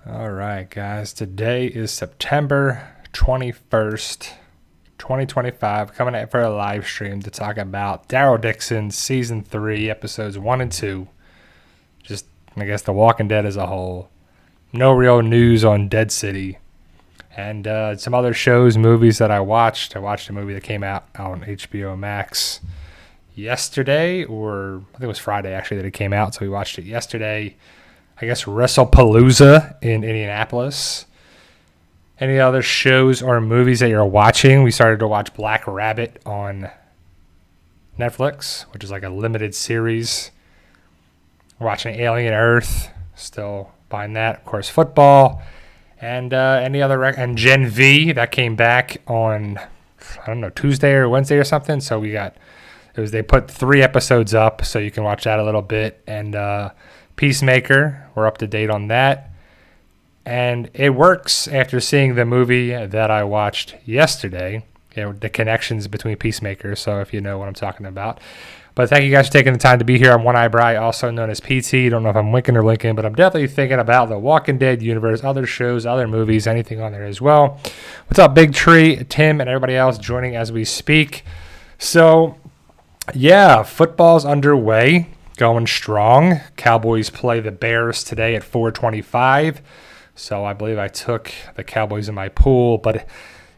All right, guys. Today is September 21st, 2025. Coming out for a live stream to talk about Daryl Dixon Season 3, Episodes 1 and 2. Just, I guess, The Walking Dead as a whole. No real news on Dead City. And some other shows, movies that I watched. I watched a movie that came out on HBO Max yesterday, or I think it was Friday, actually, that it came out. So we watched it yesterday. I guess WrestlePalooza in Indianapolis. Any other shows or movies that you're watching? We started to watch Black Rabbit on Netflix, which is like a limited series. We're watching Alien Earth, still buying that. Of course, football, and any other and Gen V that came back on Tuesday or Wednesday or something. So they put 3 episodes up, so you can watch that a little bit. And Peacemaker, we're up to date on that. And it works after seeing the movie that I watched yesterday, the connections between Peacemaker, so if you know what I'm talking about. But thank you guys for taking the time to be here. I'm One Eye Bry, also known as PT. Don't know if I'm winking or linking, but I'm definitely thinking about the Walking Dead universe, other shows, other movies, anything on there as well. What's up, Big Tree, Tim, and everybody else joining as we speak? So, yeah, football's underway. Going strong. Cowboys play the Bears today at 4:25. So I believe I took the Cowboys in my pool, but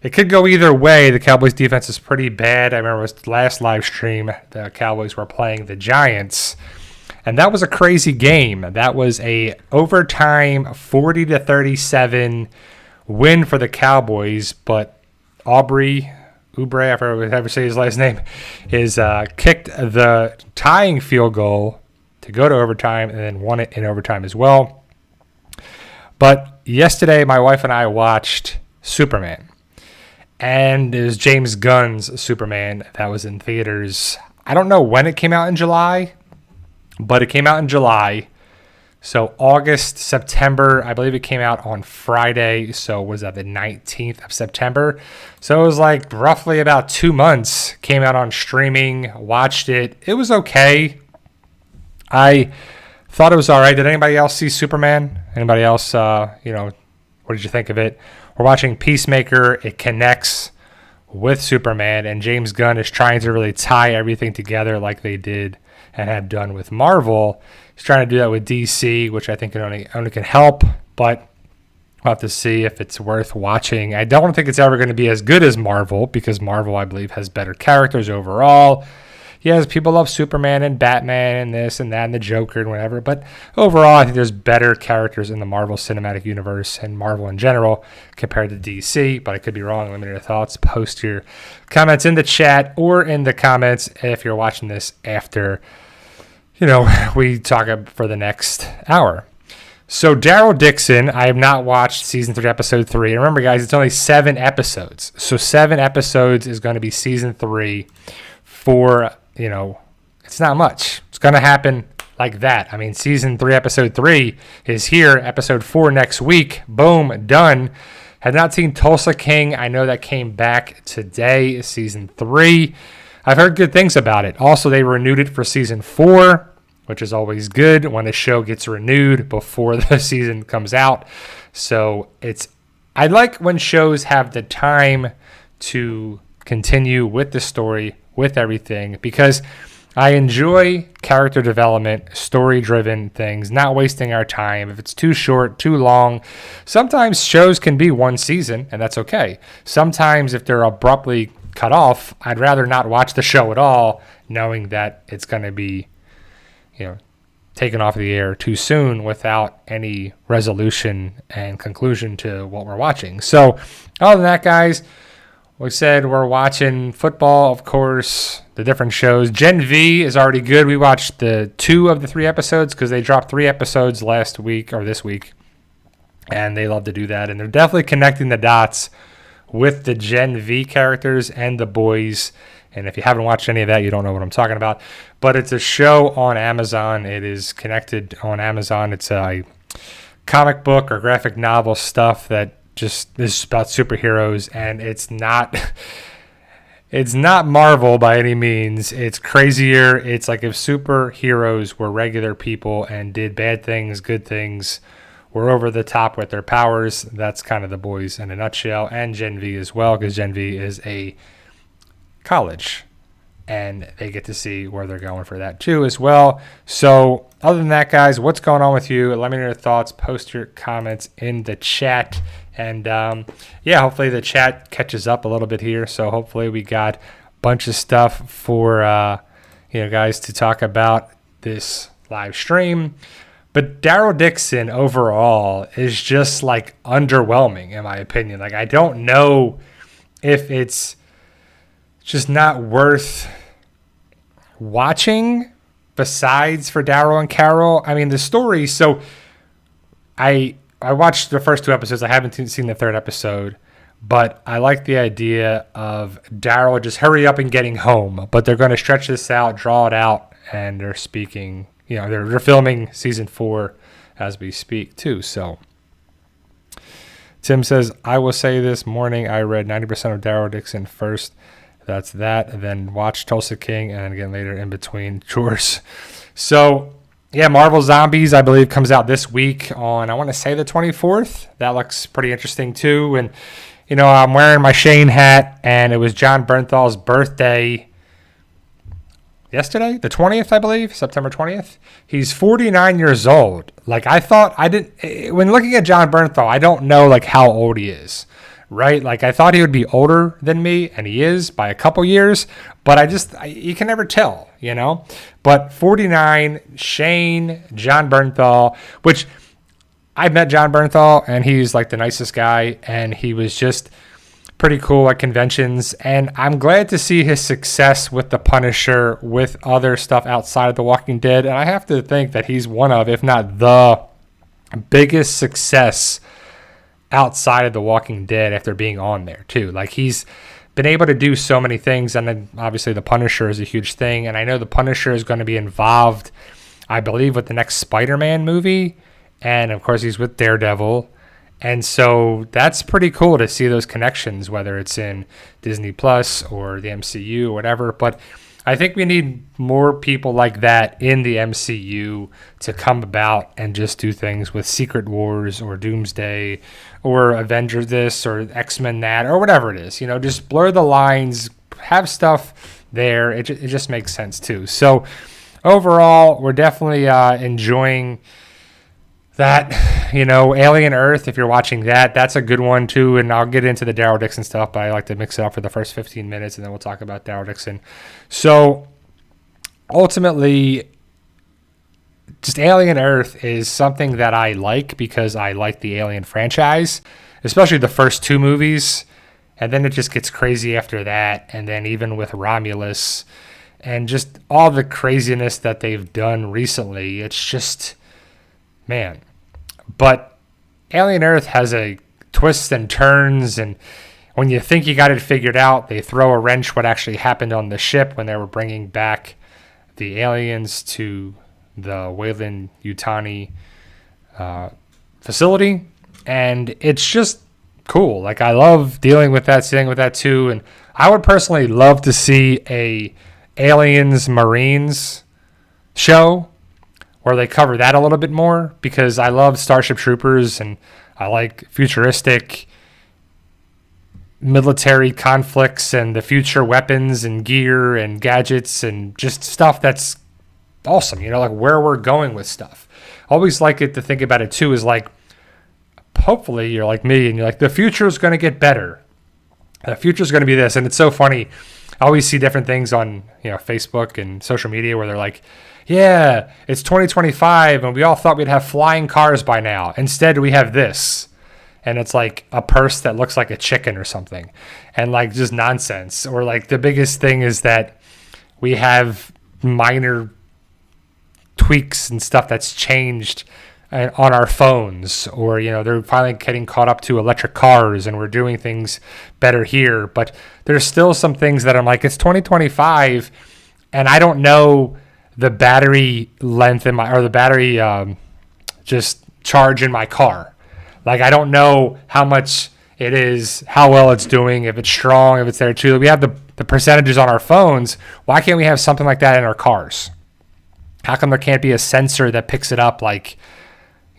it could go either way. The Cowboys defense is pretty bad. I remember it was last live stream, the Cowboys were playing the Giants, and that was a crazy game. That was a overtime 40-37 win for the Cowboys, but Oubre, I forgot how to say his last name, is kicked the tying field goal to go to overtime and then won it in overtime as well. But yesterday, my wife and I watched Superman. And it was James Gunn's Superman that was in theaters. I don't know when it came out in July, but it came out in July. So August, September, I believe it came out on Friday. So was that the 19th of September? So it was like roughly about 2 months. Came out on streaming, watched it. It was okay. I thought it was all right. Did anybody else see Superman? Anybody else, what did you think of it? We're watching Peacemaker. It connects with Superman, and James Gunn is trying to really tie everything together like they did and have done with Marvel. He's trying to do that with DC, which I think only can help, but we'll have to see if it's worth watching. I don't think it's ever going to be as good as Marvel, because Marvel, I believe, has better characters overall. Yes, people love Superman and Batman and this and that and the Joker and whatever, but overall, I think there's better characters in the Marvel Cinematic Universe and Marvel in general compared to DC, but I could be wrong. Let me know your thoughts. Post your comments in the chat or in the comments if you're watching this after we talk for the next hour. So Daryl Dixon, I have not watched Season 3, Episode 3. And remember, guys, it's only 7 episodes. So 7 episodes is going to be Season 3 for, it's not much. It's going to happen like that. I mean, Season 3, Episode 3 is here. Episode 4 next week. Boom, done. Had not seen Tulsa King. I know that came back today, Season 3. I've heard good things about it. Also, they renewed it for Season 4, which is always good when a show gets renewed before the season comes out. So I like when shows have the time to continue with the story, with everything, because I enjoy character development, story-driven things, not wasting our time. If it's too short, too long, sometimes shows can be one season, and that's okay. Sometimes if they're abruptly cut off, I'd rather not watch the show at all, knowing that it's going to be taken off the air too soon without any resolution and conclusion to what we're watching. So other than that, guys, we said we're watching football, of course, the different shows. Gen V is already good. We watched the 2 of the 3 episodes because they dropped 3 episodes last week or this week, and they love to do that. And they're definitely connecting the dots with the Gen V characters and the boys. And if you haven't watched any of that, you don't know what I'm talking about. But it's a show on Amazon. It is connected on Amazon. It's a comic book or graphic novel stuff that just is about superheroes. And it's not Marvel by any means. It's crazier. It's like if superheroes were regular people and did bad things, good things, were over the top with their powers. That's kind of the boys in a nutshell, and Gen V as well, because Gen V is a college, and they get to see where they're going for that too as well. So other than that, guys, what's going on with you? Let me know your thoughts. Post your comments in the chat. And hopefully the chat catches up a little bit here. So hopefully we got a bunch of stuff for guys to talk about this live stream. But Daryl Dixon overall is just like underwhelming in my opinion. Like, I don't know if it's just not worth watching besides for Daryl and Carol. I mean, the story, so I watched the first 2 episodes. I haven't seen the 3rd episode, but I like the idea of Daryl just hurry up and getting home, but they're going to stretch this out, draw it out, and they're speaking, they're filming season 4 as we speak too. So Tim says, I will say this morning, I read 90% of Daryl Dixon first. That's that. And then watch Tulsa King, and then again later in between chores. So, yeah, Marvel Zombies, I believe, comes out this week on, I want to say the 24th. That looks pretty interesting, too. And, I'm wearing my Shane hat, and it was John Bernthal's birthday yesterday, the 20th, I believe, September 20th. He's 49 years old. Like, when looking at John Bernthal, I don't know, like, how old he is. Right? Like, I thought he would be older than me, and he is by a couple years, but you can never tell, But 49, Shane, John Bernthal, which I met John Bernthal, and he's like the nicest guy, and he was just pretty cool at conventions, and I'm glad to see his success with The Punisher, with other stuff outside of The Walking Dead, and I have to think that he's one of, if not the biggest success outside of The Walking Dead after being on there too. Like, he's been able to do so many things, and then obviously The Punisher is a huge thing, and I know The Punisher is going to be involved, I believe, with the next Spider-Man movie, and of course he's with Daredevil, and so that's pretty cool to see those connections, whether it's in Disney Plus or the MCU or whatever. But I think we need more people like that in the MCU to come about and just do things with Secret Wars or Doomsday or Avenger this or X-Men that or whatever it is. Just blur the lines, have stuff there. It just makes sense too. So overall, we're definitely enjoying that, Alien Earth, if you're watching that, that's a good one too. And I'll get into the Daryl Dixon stuff, but I like to mix it up for the first 15 minutes, and then we'll talk about Daryl Dixon. So ultimately, just Alien Earth is something that I like because I like the Alien franchise, especially the first 2 movies. And then it just gets crazy after that. And then even with Romulus and just all the craziness that they've done recently, it's just, man. But Alien Earth has a twists and turns, and when you think you got it figured out, they throw a wrench what actually happened on the ship when they were bringing back the aliens to the Weyland-Yutani facility, and it's just cool. Like, I love dealing with that, sitting with that too, and I would personally love to see a Aliens Marines show where they cover that a little bit more, because I love Starship Troopers and I like futuristic military conflicts and the future weapons and gear and gadgets and just stuff that's awesome, like where we're going with stuff. Always like it to think about it too, is like, hopefully you're like me and you're like, the future is going to get better. The future is going to be this. And it's so funny. I always see different things on, Facebook and social media where they're like, yeah, it's 2025 and we all thought we'd have flying cars by now. Instead, we have this. And it's like a purse that looks like a chicken or something. And like just nonsense. Or like the biggest thing is that we have minor tweaks and stuff that's changed on our phones. Or, they're finally getting caught up to electric cars and we're doing things better here. But there's still some things that I'm like, it's 2025 and I don't know the battery length or the battery just charge in my car. Like, I don't know how much it is, how well it's doing, if it's strong, if it's there too. We have the percentages on our phones. Why can't we have something like that in our cars? How come there can't be a sensor that picks it up like,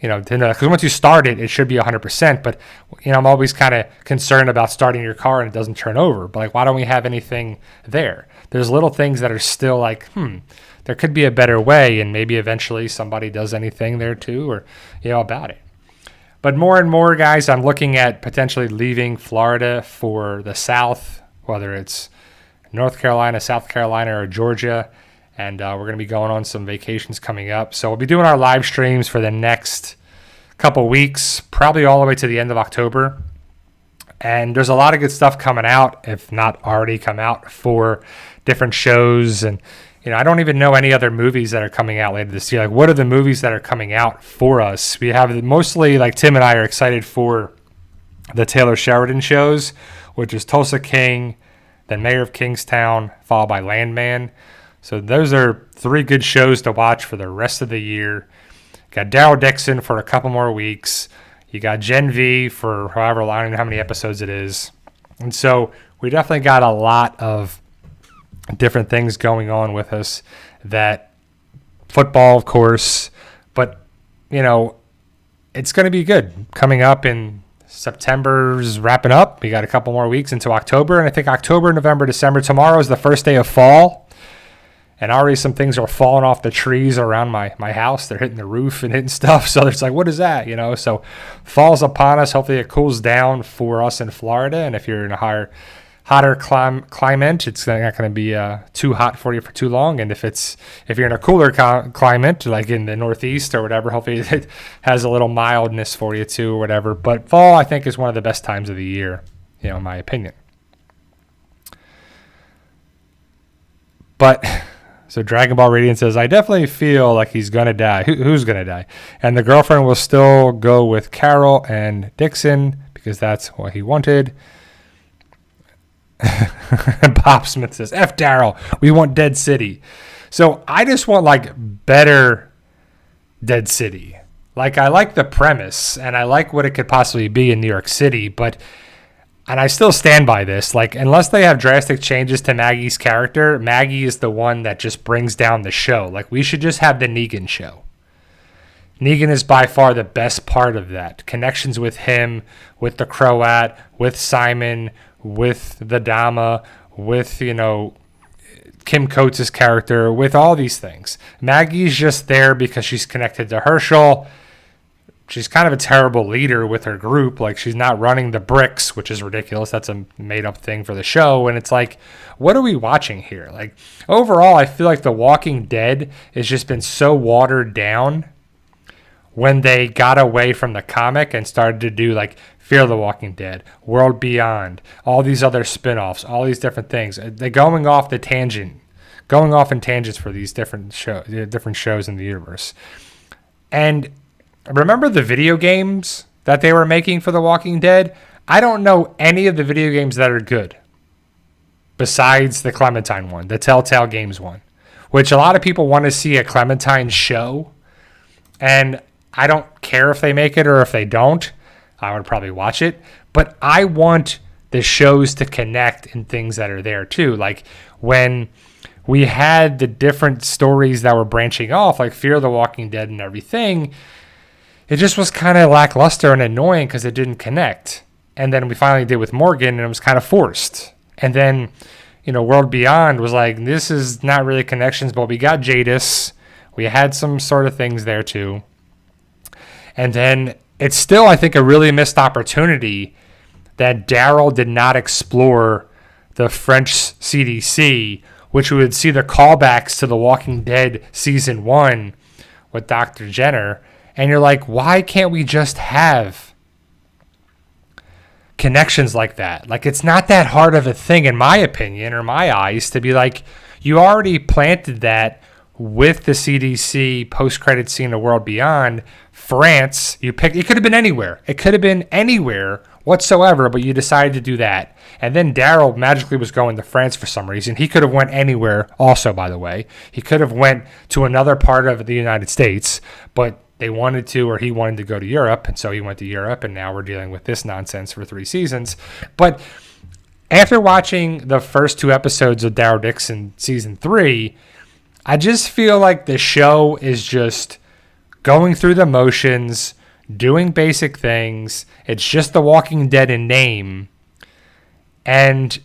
to know, because once you start it, it should be 100%. But, I'm always kind of concerned about starting your car and it doesn't turn over. But, like, why don't we have anything there? There's little things that are still like, there could be a better way, and maybe eventually somebody does anything there too, or, about it. But more and more, guys, I'm looking at potentially leaving Florida for the South, whether it's North Carolina, South Carolina, or Georgia. And we're going to be going on some vacations coming up. So we'll be doing our live streams for the next couple weeks, probably all the way to the end of October. And there's a lot of good stuff coming out, if not already come out, for different shows. And, I don't even know any other movies that are coming out later this year. Like, what are the movies that are coming out for us? We have mostly, like, Tim and I are excited for the Taylor Sheridan shows, which is Tulsa King, then Mayor of Kingstown, followed by Landman. So those are 3 good shows to watch for the rest of the year. Got Daryl Dixon for a couple more weeks. You got Gen V for however, I don't know how many episodes it is. And so we definitely got a lot of different things going on with us. That football, of course, but, it's going to be good. Coming up in September's wrapping up. We got a couple more weeks into October. And I think October, November, December. Tomorrow is the first day of fall. And already some things are falling off the trees around my house. They're hitting the roof and hitting stuff. So it's like, what is that? So fall's upon us. Hopefully it cools down for us in Florida. And if you're in a hotter climate, it's not going to be too hot for you for too long. And if you're in a cooler climate, like in the Northeast or whatever, hopefully it has a little mildness for you too or whatever. But fall, I think, is one of the best times of the year, in my opinion. But... So Dragon Ball Radiant says, I definitely feel like he's going to die. Who's going to die? And the girlfriend will still go with Carol and Dixon because that's what he wanted. Bob Smith says, F Daryl, we want Dead City. So I just want like better Dead City. Like, I like the premise and I like what it could possibly be in New York City, but... And I still stand by this. Like, unless they have drastic changes to Maggie's character, Maggie is the one that just brings down the show. Like, we should just have the Negan show. Negan is by far the best part of that. Connections with him, with the Croat, with Simon, with the Dama, with, Kim Coates' character, with all these things. Maggie's just there because she's connected to Herschel. She's kind of a terrible leader with her group. Like, she's not running the bricks, which is ridiculous. That's a made-up thing for the show. And it's like, what are we watching here? Like, overall, I feel like The Walking Dead has just been so watered down when they got away from the comic and started to do, like, Fear the Walking Dead, World Beyond, all these other spin-offs, all these different things. They're going off in tangents for these different shows in the universe. And... remember the video games that they were making for The Walking Dead? I don't know any of the video games that are good besides the Clementine one, the Telltale Games one, which a lot of people want to see a Clementine show. And I don't care if they make it or if they don't. I would probably watch it. But I want the shows to connect in things that are there too. Like when we had the different stories that were branching off, like Fear the Walking Dead and everything, it just was kind of lackluster and annoying because it didn't connect. And then we finally did with Morgan, and it was kind of forced. And then, World Beyond was like, this is not really connections, but we got Jadis. We had some sort of things there too. And then it's still, I think, a really missed opportunity that Daryl did not explore the French CDC, which we would see the callbacks to The Walking Dead Season 1 with Dr. Jenner. And you're like, why can't we just have connections like that? Like, it's not that hard of a thing, in my opinion, or my eyes, to be like, you already planted that with the CDC post-credit scene of World Beyond. France, it could have been anywhere. It could have been anywhere whatsoever, but you decided to do that. And then Daryl magically was going to France for some reason. He could have went anywhere also, by the way. He could have went to another part of the United States, but they wanted to, or he wanted to go to Europe, and so he went to Europe, and now we're dealing with this nonsense for 3 seasons. But after watching the first 2 episodes of Daryl Dixon Season 3, I just feel like the show is just going through the motions, doing basic things. It's just The Walking Dead in name. And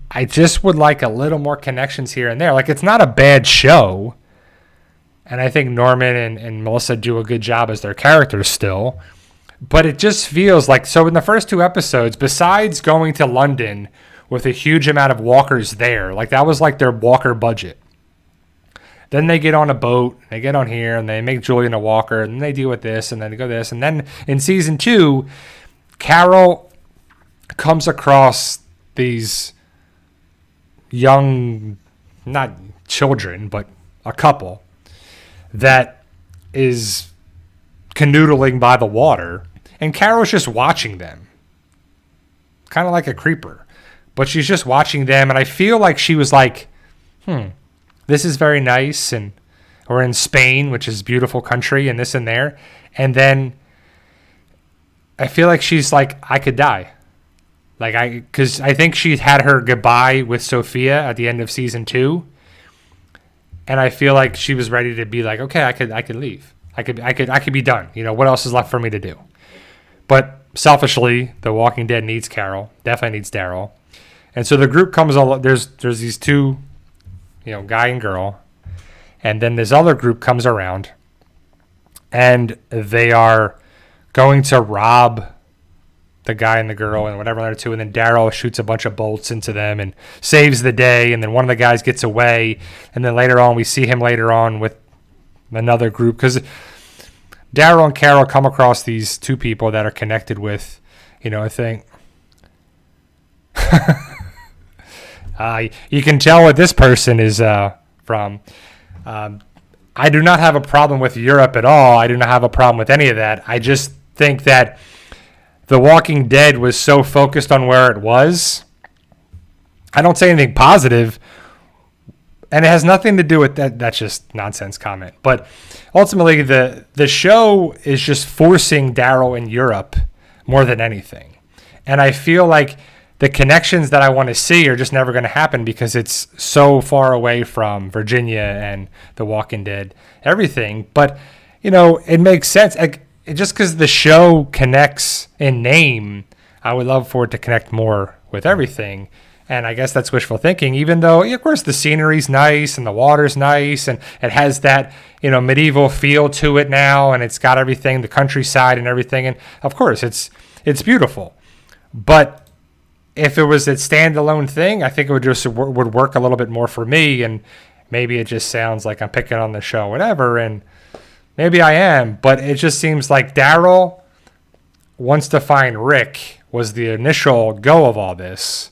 I just would like a little more connections here and there. Like, it's not a bad show. And I think Norman and Melissa do a good job as their characters still. But it just feels like, so in the first 2 episodes, besides going to London with a huge amount of walkers there, like that was like their walker budget. Then they get on a boat, they get on here, and they make Julian a walker, and then they deal with this, and then they go this. And then in season 2, Carol comes across these young, not children, but a couple that is canoodling by the water, and Carol's just watching them, kind of like a creeper, but she's just watching them. And I feel like she was like, this is very nice, and we're in Spain, which is a beautiful country, and this and there. And then I feel like she's like, I could die. Because I think she had her goodbye with Sophia at the end of season 2. And I feel like she was ready to be like, okay, I could leave. I could be done. You know, what else is left for me to do? But selfishly, The Walking Dead needs Carol, definitely needs Daryl. And so the group comes, there's these 2, guy and girl. And then this other group comes around, and they are going to rob the guy and the girl and whatever they're to. And then Daryl shoots a bunch of bolts into them and saves the day. And then one of the guys gets away. And then later on, we see him later on with another group, because Daryl and Carol come across these 2 people that are connected with, I think. You can tell what this person is from. I do not have a problem with Europe at all. I do not have a problem with any of that. I just think that The Walking Dead was so focused on where it was. I don't say anything positive, and it has nothing to do with that. That's just nonsense comment. But ultimately, the show is just forcing Daryl in Europe more than anything. And I feel like the connections that I want to see are just never going to happen because it's so far away from Virginia and The Walking Dead, everything. But, it makes sense. Just because the show connects in name, I would love for it to connect more with everything. And I guess that's wishful thinking, even though, of course, the scenery's nice and the water's nice and it has that, medieval feel to it now, and it's got everything, the countryside and everything. And of course, it's beautiful. But if it was a standalone thing, I think it would work a little bit more for me. And maybe it just sounds like I'm picking on the show, whatever. And maybe I am, but it just seems like Daryl wants to find Rick was the initial go of all this.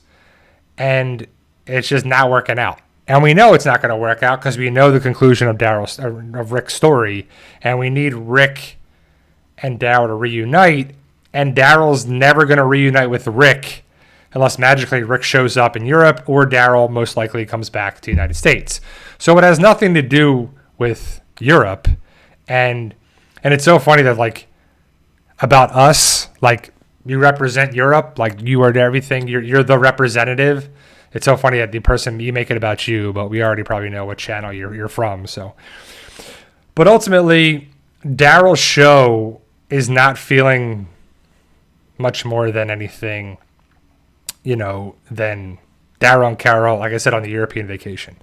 And it's just not working out. And we know it's not going to work out because we know the conclusion of Rick's story. And we need Rick and Daryl to reunite. And Daryl's never going to reunite with Rick unless magically Rick shows up in Europe, or Daryl most likely comes back to the United States. So it has nothing to do with Europe. And it's so funny that, like, about us, like, you represent Europe, like you are everything. You're the representative. It's so funny that the person, you make it about you, but we already probably know what channel you're from. So, but ultimately, Daryl's show is not feeling much more than anything, than Daryl and Carol, like I said, on the European vacation.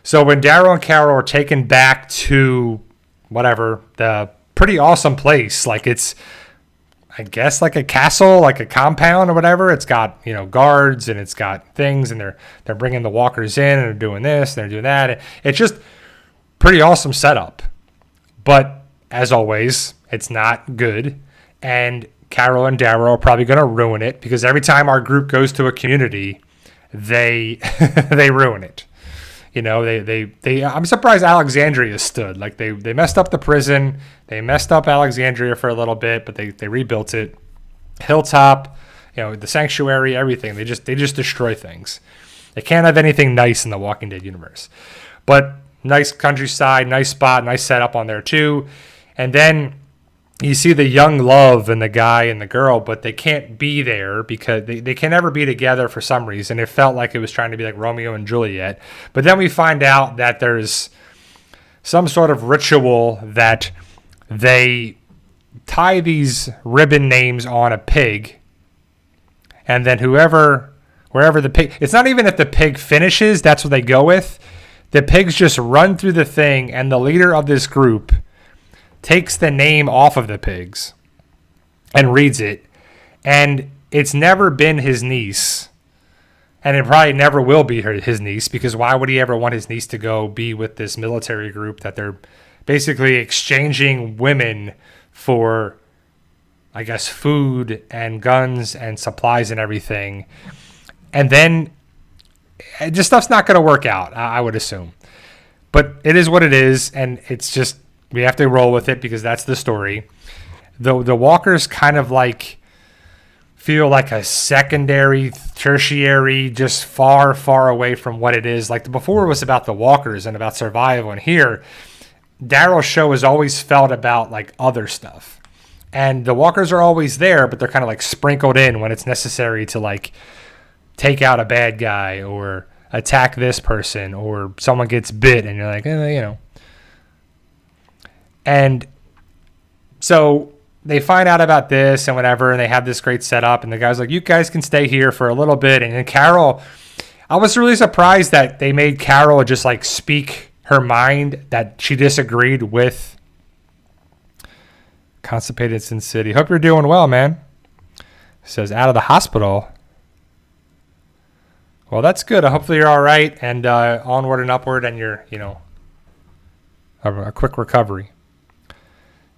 So when Daryl and Carol are taken back to whatever, the pretty awesome place, like it's, I guess, like a castle, like a compound or whatever. It's got, guards and it's got things, and they're bringing the walkers in and they're doing this and they're doing that. It's just pretty awesome setup. But as always, it's not good. And Carol and Daryl are probably going to ruin it because every time our group goes to a community, they ruin it. I'm surprised Alexandria stood. Like they messed up the prison. They messed up Alexandria for a little bit, but they rebuilt it. Hilltop, the sanctuary, everything. They just destroy things. They can't have anything nice in the Walking Dead universe. But nice countryside, nice spot, nice setup on there too. And then you see the young love and the guy and the girl, but they can't be there because they can never be together for some reason. It felt like it was trying to be like Romeo and Juliet. But then we find out that there's some sort of ritual that they tie these ribbon names on a pig, and then wherever the pig, it's not even if the pig finishes, that's what they go with. The pigs just run through the thing, and the leader of this group takes the name off of the pigs and reads it. And it's never been his niece. And it probably never will be his niece, because why would he ever want his niece to go be with this military group that they're basically exchanging women for, I guess, food and guns and supplies and everything. And then just stuff's not going to work out, I would assume. But it is what it is, and it's just, we have to roll with it because that's the story. The walkers kind of like feel like a secondary, tertiary, just far, far away from what it is. Like before it was about the walkers and about survival, and here Daryl's show has always felt about like other stuff. And the walkers are always there, but they're kind of like sprinkled in when it's necessary to like take out a bad guy or attack this person, or someone gets bit and you're like, you know. And so they find out about this and whatever, and they have this great setup, and the guy's like, you guys can stay here for a little bit. And then Carol, I was really surprised that they made Carol just like speak her mind, that she disagreed with Constipated Sin City. Hope you're doing well, man. Says out of the hospital. Well, that's good. Hopefully you're all right, and onward and upward, and you're, a quick recovery.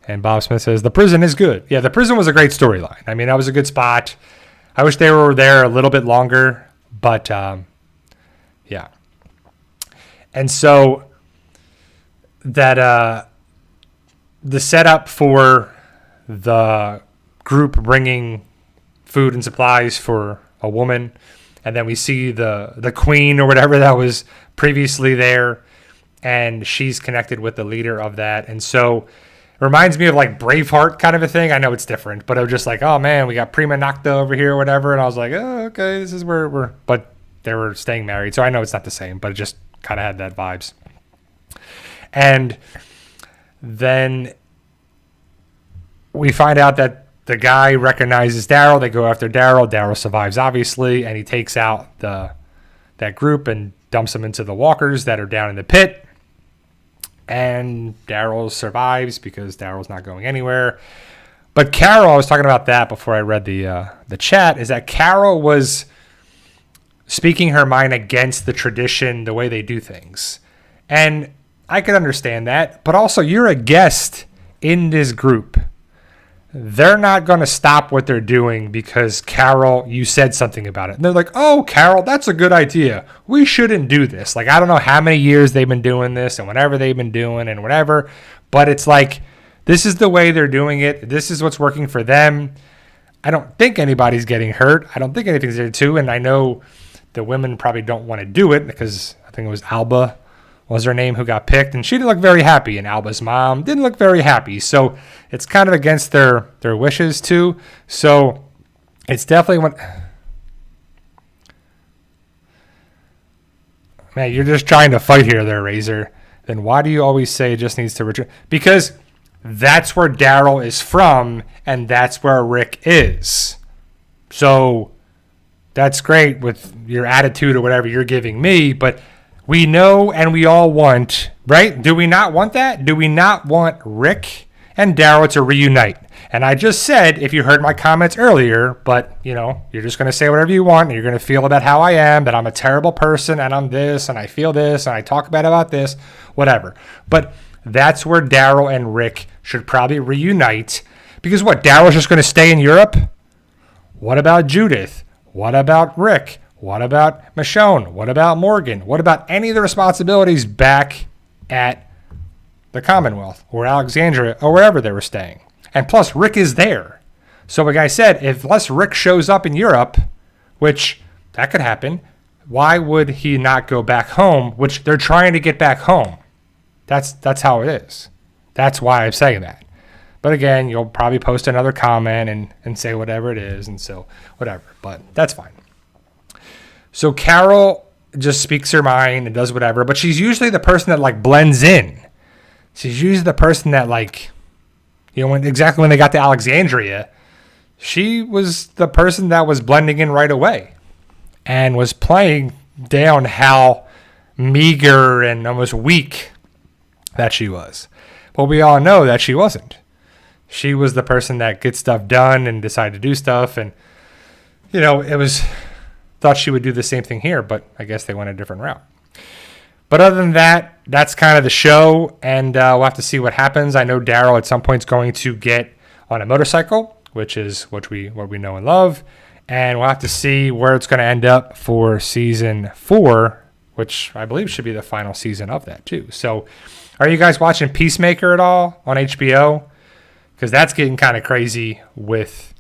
And Bob Smith says, the prison is good. Yeah, the prison was a great storyline. I mean, that was a good spot. I wish they were there a little bit longer, but yeah. And so that the setup for the group bringing food and supplies for a woman, and then we see the queen or whatever that was previously there, and she's connected with the leader of that. And so it reminds me of like Braveheart kind of a thing. I know it's different, but it was just like, oh man, we got Prima Nocta over here or whatever. And I was like, oh, okay, this is where but they were staying married. So I know it's not the same, but it just kind of had that vibes. And then we find out that the guy recognizes Daryl. They go after Daryl. Daryl survives, obviously, and he takes out that group and dumps them into the walkers that are down in the pit. And Daryl survives because Daryl's not going anywhere. But Carol, I was talking about that before I read the chat, is that Carol was speaking her mind against the tradition, the way they do things. And I could understand that. But also, you're a guest in this group. They're not going to stop what they're doing because, Carol, you said something about it. And they're like, oh, Carol, that's a good idea. We shouldn't do this. Like, I don't know how many years they've been doing this and whatever they've been doing and whatever. But it's like, this is the way they're doing it. This is what's working for them. I don't think anybody's getting hurt. I don't think anything's there too. And I know the women probably don't want to do it because I think it was Alba was her name who got picked, and she didn't look very happy, and Alba's mom didn't look very happy. So it's kind of against their wishes too. So it's definitely one. Man, you're just trying to fight here there, Razor. Then why do you always say it just needs to return? Because that's where Daryl is from, and that's where Rick is. So that's great with your attitude or whatever you're giving me, but we know and we all want, right? Do we not want that? Do we not want Rick and Daryl to reunite? And I just said, if you heard my comments earlier, but, you're just going to say whatever you want, and you're going to feel about how I am, that I'm a terrible person, and I'm this, and I feel this, and I talk bad about this, whatever. But that's where Daryl and Rick should probably reunite. Because what, Daryl's just going to stay in Europe? What about Judith? What about Rick? What about Michonne? What about Morgan? What about any of the responsibilities back at the Commonwealth or Alexandria or wherever they were staying? And plus, Rick is there. So like I said, unless Rick shows up in Europe, which that could happen, why would he not go back home, which they're trying to get back home? That's how it is. That's why I'm saying that. But again, you'll probably post another comment and say whatever it is, and so whatever. But that's fine. So Carol just speaks her mind and does whatever, but she's usually the person that like blends in. she's usually the person that, like, you know, exactly when they got to Alexandria, she was the person that was blending in right away and was playing down how meager and almost weak that she was. But we all know that she wasn't. She was the person that gets stuff done and decided to do stuff. And, you know, thought she would do the same thing here, but I guess they went a different route. But other than that, that's kind of the show, and we'll have to see what happens. I know Daryl at some point is going to get on a motorcycle, which is what we know and love, and we'll have to see where it's going to end up for season 4, which I believe should be the final season of that too. So, are you guys watching Peacemaker at all on HBO? Because that's getting kind of crazy with,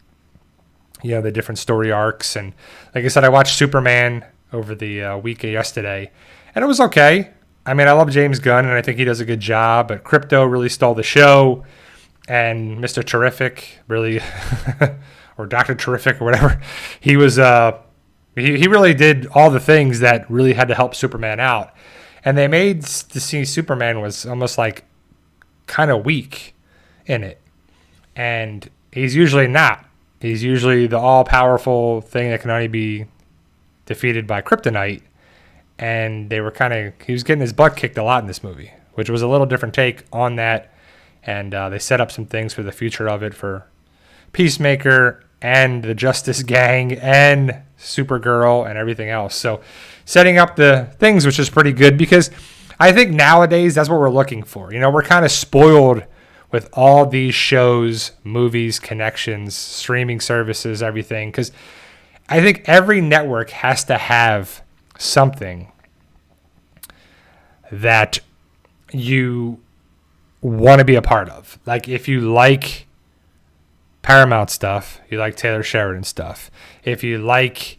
you know, the different story arcs. And like I said, I watched Superman over the week yesterday, and it was okay. I mean, I love James Gunn, and I think he does a good job, but Crypto really stole the show, and Mr. Terrific really, or Dr. Terrific or whatever, he was, he really did all the things that really had to help Superman out. And they made to see Superman was almost like kind of weak in it. And he's usually not. He's usually the all-powerful thing that can only be defeated by kryptonite. And he was getting his butt kicked a lot in this movie, which was a little different take on that. And they set up some things for the future of it for Peacemaker and the Justice Gang and Supergirl and everything else. So setting up the things, which is pretty good, because I think nowadays that's what we're looking for. You know, we're kind of spoiled with all these shows, movies, connections, streaming services, everything. Because I think every network has to have something that you want to be a part of. Like if you like Paramount stuff, you like Taylor Sheridan stuff. If you like,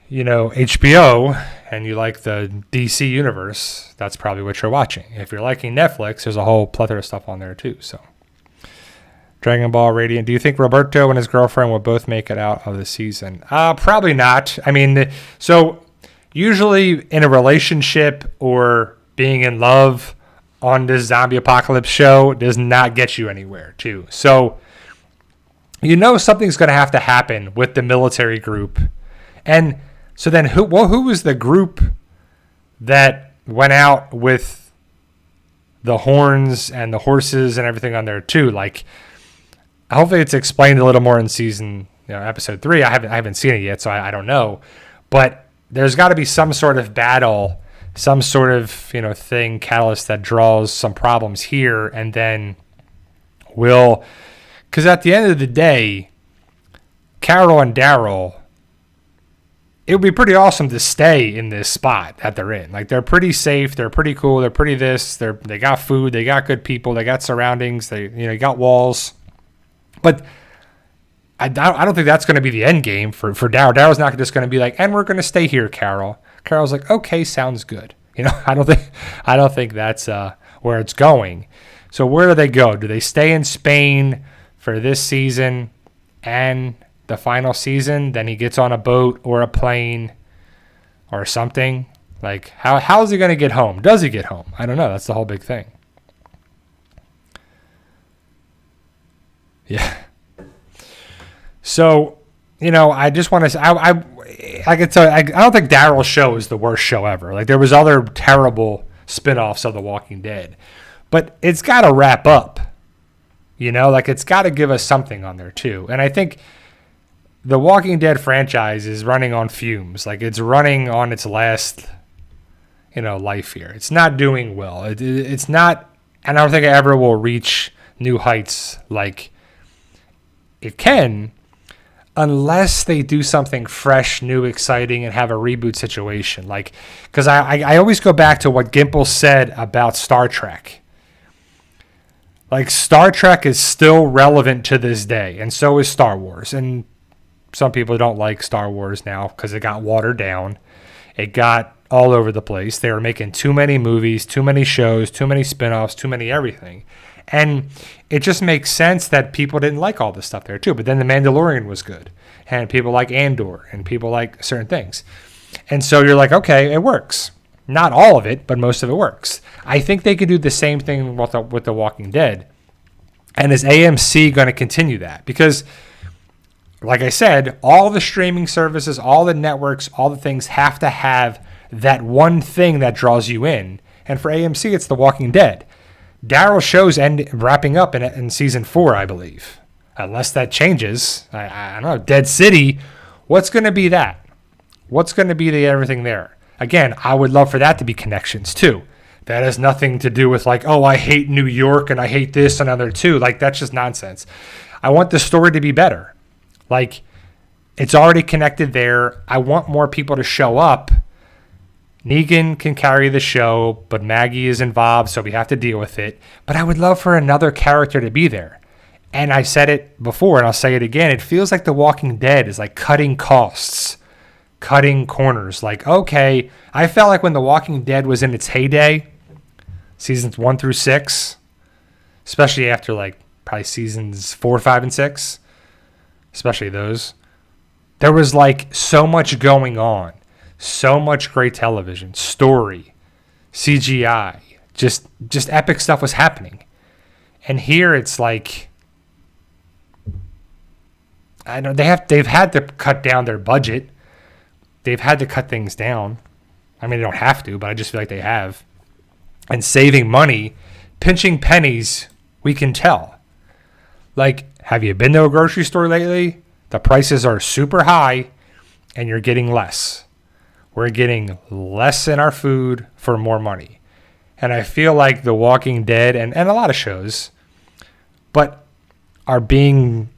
you know, HBO and you like the DC universe, that's probably what you're watching. If you're liking Netflix, there's a whole plethora of stuff on there too. So Dragon Ball Radiant. Do you think Roberto and his girlfriend will both make it out of the season? Probably not. I mean, so usually in a relationship or being in love on this zombie apocalypse show does not get you anywhere too. So you know something's going to have to happen with the military group. And so then who was the group that went out with the horns and the horses and everything on there too? Like, hopefully it's explained a little more in season, episode 3. I haven't seen it yet, so I don't know. But there's got to be some sort of battle, some sort of, thing, catalyst that draws some problems here, and then because at the end of the day, Carol and Daryl, it would be pretty awesome to stay in this spot that they're in. Like, they're pretty safe, they're pretty cool, they're pretty this, they got food, they got good people, they got surroundings, they got walls. But I don't think that's going to be the end game for Daryl. Daryl's not just going to be like, and we're going to stay here, Carol. Carol's like, okay, sounds good. I don't think that's where it's going. So where do they go? Do they stay in Spain for this season and the final season? Then he gets on a boat or a plane or something. Like, how is he going to get home? Does he get home? I don't know. That's the whole big thing. Yeah. So, I just want to say, I could tell you, I don't think Daryl's show is the worst show ever. Like, there was other terrible spinoffs of The Walking Dead. But it's got to wrap up. Like, it's got to give us something on there, too. And I think The Walking Dead franchise is running on fumes. Like, it's running on its last, life here. It's not doing well. It's not, and I don't think it ever will reach new heights like it can, unless they do something fresh, new, exciting, and have a reboot situation. Like, because I always go back to what Gimple said about Star Trek. Like, Star Trek is still relevant to this day, and so is Star Wars. And some people don't like Star Wars now because it got watered down. It got all over the place. They were making too many movies, too many shows, too many spinoffs, too many everything. And it just makes sense that people didn't like all this stuff there too. But then The Mandalorian was good. And people like Andor. And people like certain things. And so you're like, okay, it works. Not all of it, but most of it works. I think they could do the same thing with The Walking Dead. And is AMC going to continue that? Because, like I said, all the streaming services, all the networks, all the things have to have that one thing that draws you in. And for AMC, it's The Walking Dead. Daryl's show's wrapping up in season 4, I believe. Unless that changes. I don't know. Dead City, what's going to be that? What's going to be the everything there? Again, I would love for that to be connections too. That has nothing to do with like, oh, I hate New York and I hate this and other too. Like, that's just nonsense. I want the story to be better. Like, it's already connected there. I want more people to show up. Negan can carry the show, but Maggie is involved, so we have to deal with it. But I would love for another character to be there. And I said it before, and I'll say it again. It feels like The Walking Dead is like cutting costs, cutting corners. Like, okay, I felt like when The Walking Dead was in its heyday, seasons 1 through 6, especially after like probably seasons 4, 5, and 6, especially those, there was like so much going on. So much great television, story, CGI, just epic stuff was happening. And here it's like, I know they've had to cut down their budget. They've had to cut things down. I mean, they don't have to, but I just feel like they have. And saving money, pinching pennies, we can tell. Like, have you been to a grocery store lately? The prices are super high and you're getting less. We're getting less in our food for more money. And I feel like The Walking Dead and a lot of shows, but are being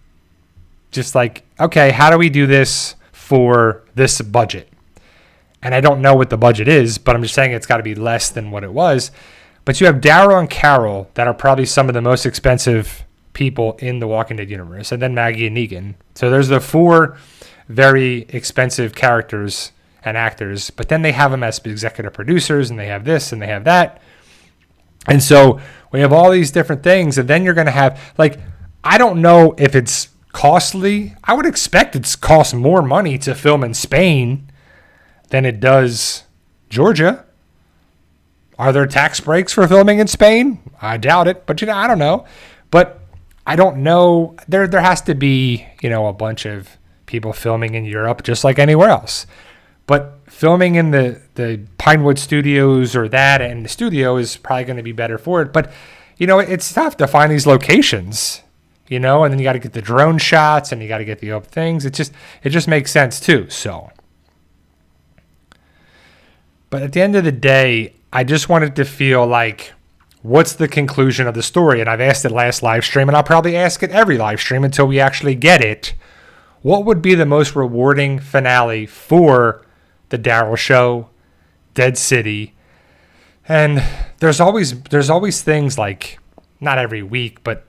just like, okay, how do we do this for this budget? And I don't know what the budget is, but I'm just saying it's got to be less than what it was. But you have Daryl and Carol that are probably some of the most expensive people in the Walking Dead universe, and then Maggie and Negan. So there's the 4 very expensive characters and actors, but then they have them as executive producers, and they have this and they have that. And so we have all these different things, and then you're going to have, like, I don't know if it's costly. I would expect it's cost more money to film in Spain than it does Georgia. Are there tax breaks for filming in Spain? I doubt it, but I don't know. But I don't know. There has to be, a bunch of people filming in Europe just like anywhere else. But filming in the Pinewood Studios or that and the studio is probably going to be better for it. But, it's tough to find these locations, and then you got to get the drone shots and you got to get the other things. It just makes sense too. So, but at the end of the day, I just wanted to feel like, what's the conclusion of the story? And I've asked it last live stream, and I'll probably ask it every live stream until we actually get it. What would be the most rewarding finale for the Daryl show, Dead City? And there's always things like, not every week, but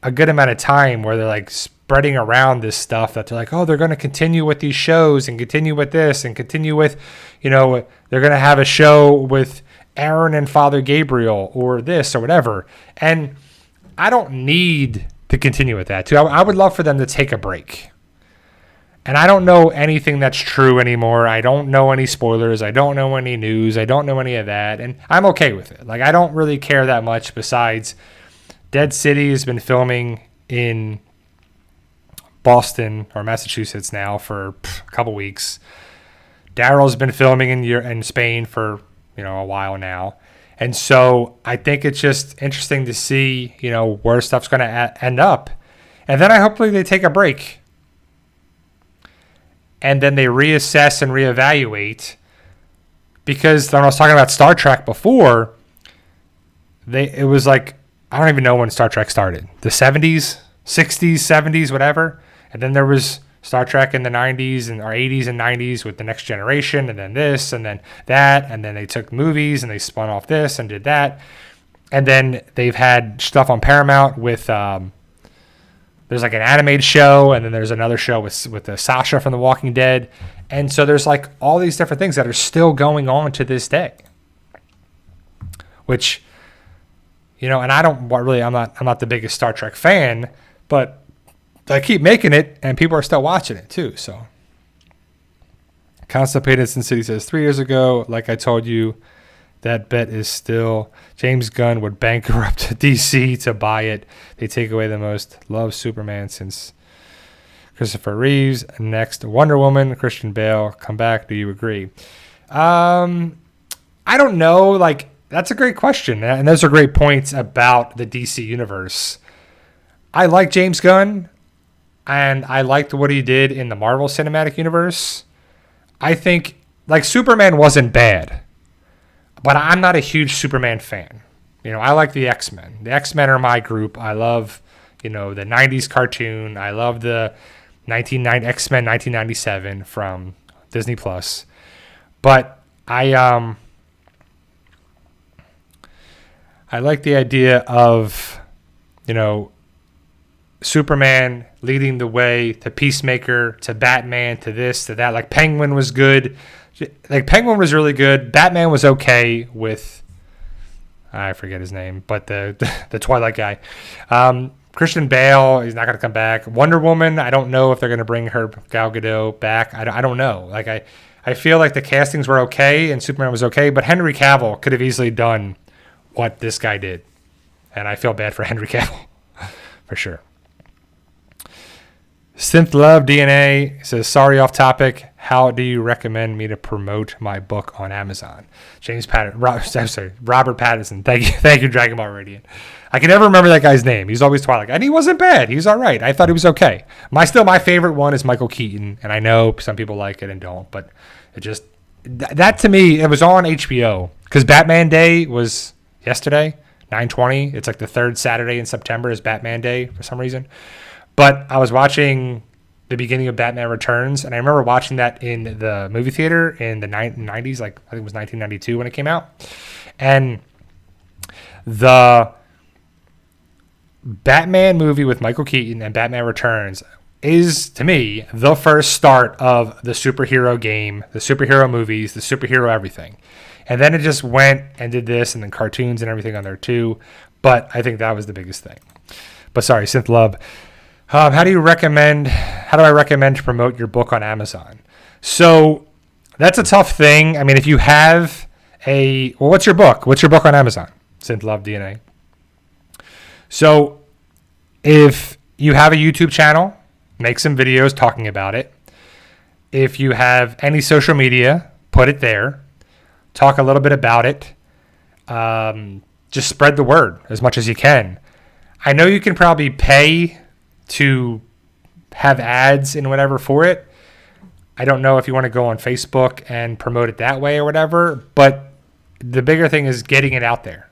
a good amount of time where they're like spreading around this stuff that they're like, oh, they're going to continue with these shows and continue with this and continue with, they're going to have a show with Aaron and Father Gabriel or this or whatever. And I don't need to continue with that too. I would love for them to take a break. And I don't know anything that's true anymore. I don't know any spoilers. I don't know any news. I don't know any of that. And I'm okay with it. Like, I don't really care that much. Besides, Dead City has been filming in Boston or Massachusetts now for a couple weeks. Daryl's been filming in Spain for, a while now. And so I think it's just interesting to see, where stuff's going to end up. And then hopefully they take a break. And then they reassess and reevaluate. Because when I was talking about Star Trek before, it was like, I don't even know when Star Trek started. The 70s, 60s, 70s, whatever. And then there was Star Trek in the 90s or 80s and 90s with The Next Generation, and then this, and then that. And then they took movies and they spun off this and did that. And then they've had stuff on Paramount with... there's like an animated show, and then there's another show with Sasha from The Walking Dead. And so there's like all these different things that are still going on to this day. Which, and I'm not the biggest Star Trek fan, but I keep making it and people are still watching it too. So Constipated Sin City says 3 years ago, like I told you, that bet is still James Gunn would bankrupt DC to buy it. They take away the most loved Superman since Christopher Reeves. Next, Wonder Woman, Christian Bale. Come back. Do you agree? I don't know. Like, that's a great question. And those are great points about the DC universe. I like James Gunn, and I liked what he did in the Marvel Cinematic Universe. I think, like, Superman wasn't bad, but I'm not a huge Superman fan. You know, I like the X-Men. The X-Men are my group. I love, the 90s cartoon. I love the X-Men 1997 from Disney Plus. But I like the idea of, Superman leading the way to Peacemaker, to Batman, to this, to that. Like, Penguin was good. Like, Penguin was really good. Batman was okay with, I forget his name, but the Twilight guy. Christian Bale, he's not going to come back. Wonder Woman, I don't know if they're going to bring her Gal Gadot back. I don't know. Like, I feel like the castings were okay and Superman was okay, but Henry Cavill could have easily done what this guy did. And I feel bad for Henry Cavill, for sure. Synth Love DNA says, sorry, off topic. How do you recommend me to promote my book on Amazon? Robert Pattinson. Thank you, Dragon Ball Radiant. I can never remember that guy's name. He's always Twilight. And he wasn't bad. He was all right. I thought he was okay. My favorite one is Michael Keaton. And I know some people like it and don't. But it just, that to me, it was on HBO. Because Batman Day was yesterday, 9/20. It's like the third Saturday in September is Batman Day for some reason. But I was watching the beginning of Batman Returns, and I remember watching that in the movie theater in the 90s, like I think it was 1992 when it came out. And the Batman movie with Michael Keaton and Batman Returns is, to me, the first start of the superhero game, the superhero movies, the superhero everything. And then it just went and did this, and then cartoons and everything on there too. But I think that was the biggest thing. But sorry, Synth Love. How do I recommend to promote your book on Amazon? So that's a tough thing. I mean, if you have what's your book? What's your book on Amazon? Synth Love DNA. So if you have a YouTube channel, make some videos talking about it. If you have any social media, put it there. Talk a little bit about it. Just spread the word as much as you can. I know you can probably pay to have ads and whatever for it. I don't know if you want to go on Facebook and promote it that way or whatever, but the bigger thing is getting it out there,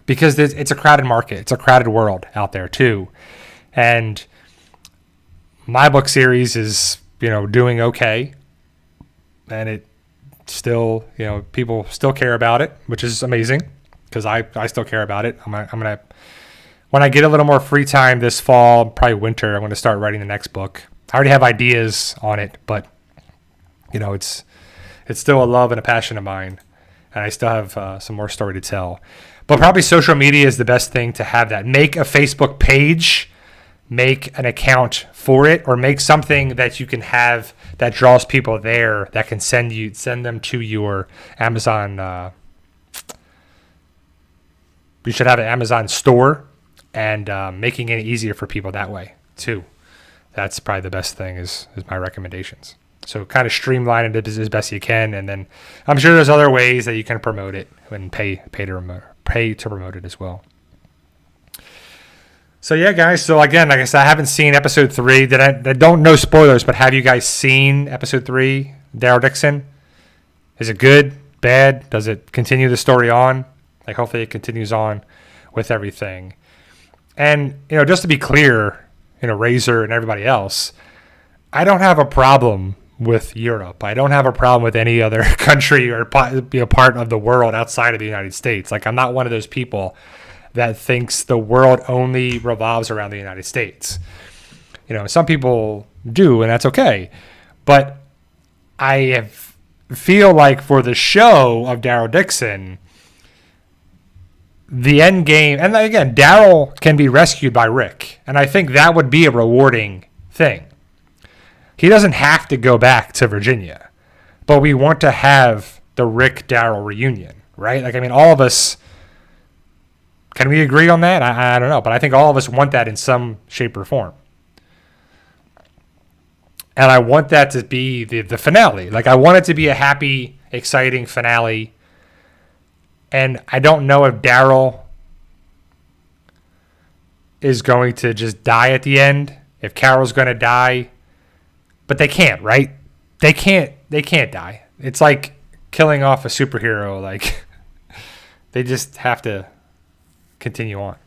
because it's a crowded market. It's a crowded world out there too. And my book series is, doing okay. And it still, people still care about it, which is amazing, because I still care about it. I'm going to, when I get a little more free time this fall, probably winter, I'm going to start writing the next book. I already have ideas on it, but it's still a love and a passion of mine, and I still have some more story to tell. But probably social media is the best thing to have that. Make a Facebook page, make an account for it, or make something that you can have that draws people there that can send them to your Amazon. You should have an Amazon store. And making it easier for people that way, too. That's probably the best thing is my recommendations. So kind of streamline it as best you can. And then I'm sure there's other ways that you can promote it and pay to promote it as well. So, yeah, guys. So, again, like I said, I haven't seen episode 3. I don't know spoilers, but have you guys seen episode 3, Daryl Dixon? Is it good, bad? Does it continue the story on? Like, hopefully it continues on with everything. And, just to be clear, Razor and everybody else, I don't have a problem with Europe. I don't have a problem with any other country or part of the world outside of the United States. Like, I'm not one of those people that thinks the world only revolves around the United States. Some people do, and that's okay. But I feel like for the show of Daryl Dixon, the end game, and again, Daryl can be rescued by Rick, and I think that would be a rewarding thing. He doesn't have to go back to Virginia. but we want to have the Rick Daryl reunion, right? Like, I mean, all of us, can we agree on that? I don't know, but I think all of us want that in some shape or form. And I want that to be the finale. Like, I want it to be a happy, exciting finale. And I don't know if Daryl is going to just die at the end, if Carol's going to die. But they can't, right? They can't die. It's like killing off a superhero. Like, they just have to continue on.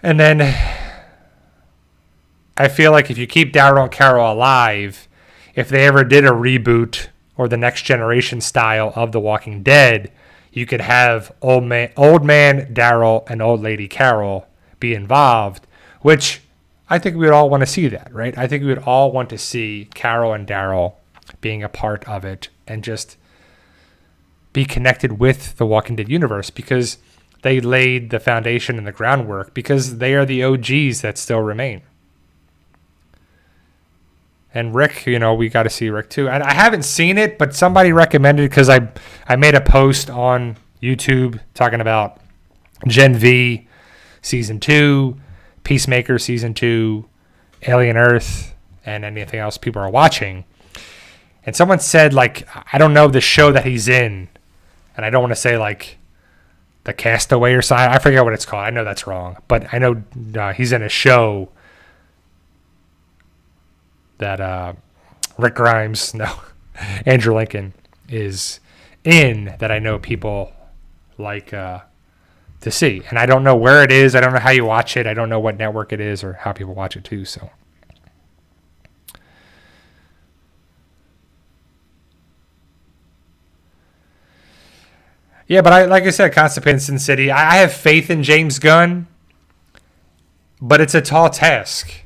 And then I feel like if you keep Daryl and Carol alive, if they ever did a reboot or the next generation style of The Walking Dead, you could have old man Daryl and old lady Carol be involved, which I think we would all want to see that, right? I think we would all want to see Carol and Daryl being a part of it and just be connected with the Walking Dead universe, because they laid the foundation and the groundwork, because they are the OGs that still remain. And Rick, we got to see Rick too. And I haven't seen it, but somebody recommended, because I made a post on YouTube talking about Gen V Season 2, Peacemaker Season 2, Alien Earth, and anything else people are watching. And someone said, like, I don't know the show that he's in, and I don't want to say, like, The Castaway or something. I forget what it's called. I know that's wrong. But I know he's in a show that Rick Grimes, Andrew Lincoln is in, that I know people like to see. And I don't know where it is. I don't know how you watch it. I don't know what network it is or how people watch it too. So, yeah, but like I said, Constipated Sin City, I have faith in James Gunn, but it's a tall task.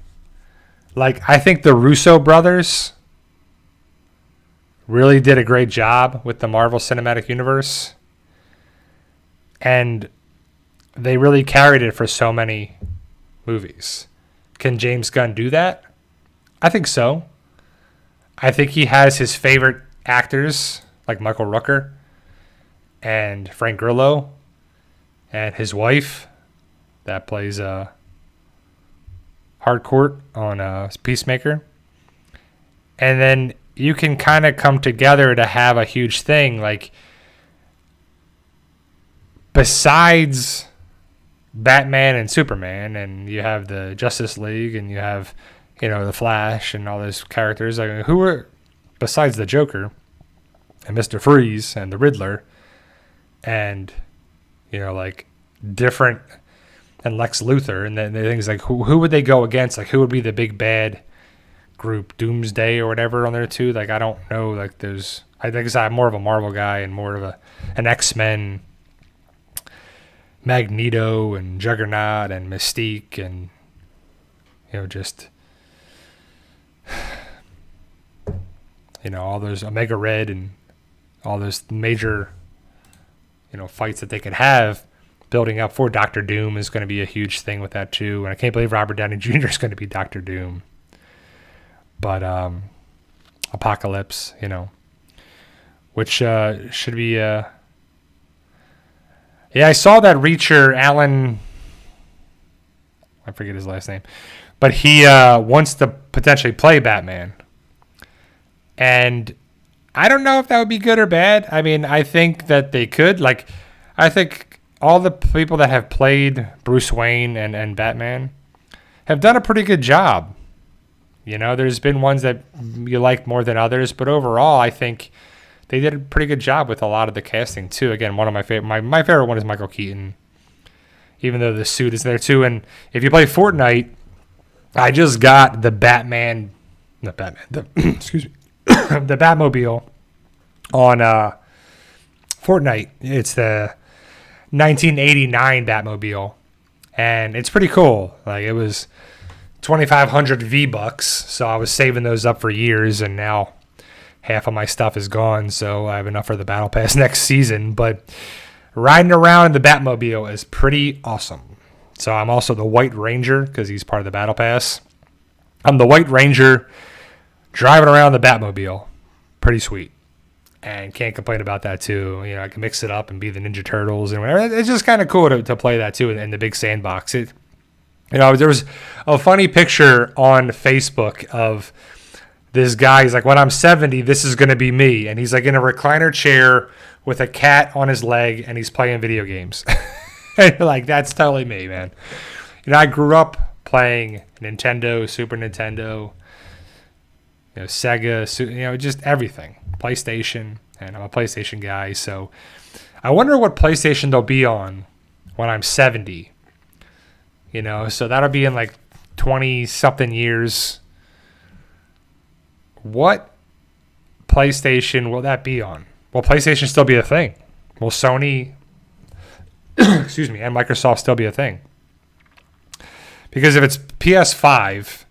Like, I think the Russo brothers really did a great job with the Marvel Cinematic Universe. And they really carried it for so many movies. Can James Gunn do that? I think so. I think he has his favorite actors, like Michael Rooker and Frank Grillo, and his wife that plays Hardcourt on Peacemaker. And then you can kind of come together to have a huge thing. Like, besides Batman and Superman, and you have the Justice League, and you have, the Flash and all those characters. I mean, who are, besides the Joker and Mr. Freeze and the Riddler and, like, different, and Lex Luthor, and then the things like who would they go against? Like, who would be the big bad group, Doomsday or whatever on there too? Like, I don't know. Like, I think I'm more of a Marvel guy and more of an X-Men, Magneto and Juggernaut and Mystique, and just all those Omega Red and all those major fights that they could have. Building up for Doctor Doom is going to be a huge thing with that too. And I can't believe Robert Downey Jr. is going to be Doctor Doom. But Apocalypse, which should be... yeah, I saw that Reacher, Alan... I forget his last name. But he wants to potentially play Batman. And I don't know if that would be good or bad. I mean, I think that they could. Like, I think all the people that have played Bruce Wayne and Batman have done a pretty good job. There's been ones that you like more than others, but overall, I think they did a pretty good job with a lot of the casting too. Again, one of my favorite, my favorite one is Michael Keaton, even though the suit is there too. And if you play Fortnite, I just got the excuse me, the Batmobile on Fortnite. It's the 1989 Batmobile, and it's pretty cool. Like, it was 2,500 V-Bucks, so I was saving those up for years, and now half of my stuff is gone, so I have enough for the Battle Pass next season. But riding around in the Batmobile is pretty awesome. So I'm also the White Ranger, because he's part of the Battle Pass. I'm the White Ranger driving around the Batmobile, pretty sweet. And can't complain about that too. You know, I can mix it up and be the Ninja Turtles and whatever. It's just kind of cool to play that too in the big sandbox. There was a funny picture on Facebook of this guy. He's like, when I'm 70, this is going to be me. And he's like in a recliner chair with a cat on his leg and he's playing video games. And you're like, that's totally me, man. You know, I grew up playing Nintendo, Super Nintendo, Sega, just everything. PlayStation, and I'm a PlayStation guy, so I wonder what PlayStation they'll be on when I'm 70. So that'll be in like 20-something years. What PlayStation will that be on? Will PlayStation still be a thing? Will Sony, excuse me, and Microsoft still be a thing? Because if it's PS5,